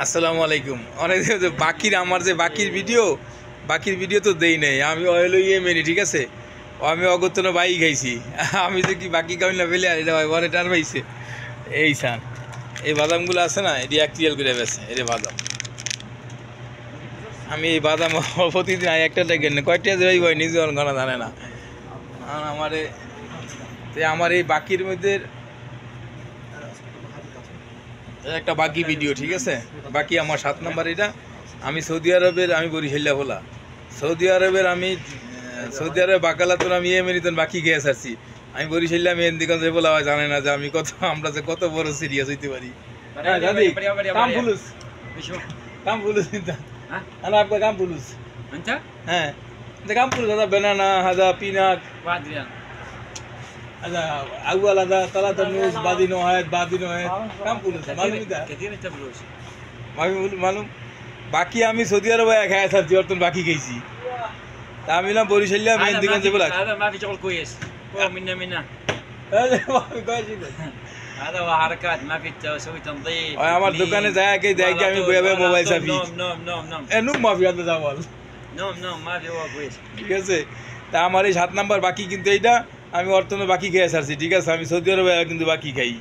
আসসালামু আলাইকুম। অনেক বাকির আমার যে বাকির ভিডিও তো দেই নাই। আমি হলো ইয়েমেনি, ঠিক আছে। আমি অগত্যন বাই খাইছি। আমি যে কি বাকি খাই না ফেলে আর এটা ঘরে টার পাইছে এই সান। এই বাদামগুলো আছে না, এটি 1 রিয়াল করে বেছে এটা বাদাম। আমি এই বাদাম প্রতিদিন একটা কেন কয়টা যে ভাই নিজে ঘনা জানে না। আমার এই বাকির মধ্যে একটা বাকি ভিডিও, ঠিক আছে। বাকি আমার 7 নাম্বার। এটা আমি সৌদি আরবের, আমি বরিশাল্লা ভোলা সৌদি আরবের। আমি সৌদি আরবে বাকালাতুন আমি এমনিতন বাকি খেয়ে আসছি। আমি বরিশাল্লা মেহেন্দিগঞ্জ বলা জানে না যে আমি কত, আমরা যে কত বড় সিরিয়াস হইতে পারি। কাম ফুলুস انا ابغى كام فلوس انت؟ ها انت كام فلوس؟ هذا بنانا، هذا بينات، 1 ريال. هذا اول هذا 3 موز، بعدين واحد كام فلوس؟ معلوم ده كثير انت فلوس معلوم বাকি আমি সৌদি আরবে খাই আসছি, অর্থন বাকি খাইছি। তা আমি না বরিশাল্লা মেহেন্দিগঞ্জ বলা هذا ما في شغل كويس. هو منا هذا ما في كويس। هذا هو حركات، ما في تسوي تنظيف। আমার দোকানে যায় কি আমি বইবে মোবাইল চাপি। نوم এনুম মাফি আদা যাওয়াল نوم ما في هو كويس. ঠিক আছে। তা আমার এই 7 নাম্বার বাকি, কিন্তু এইটা আমি অর্থনে বাকি খেয়ে আসছি, ঠিক আছে। আমি সৌদি আরবে কিন্তু বাকি খাই।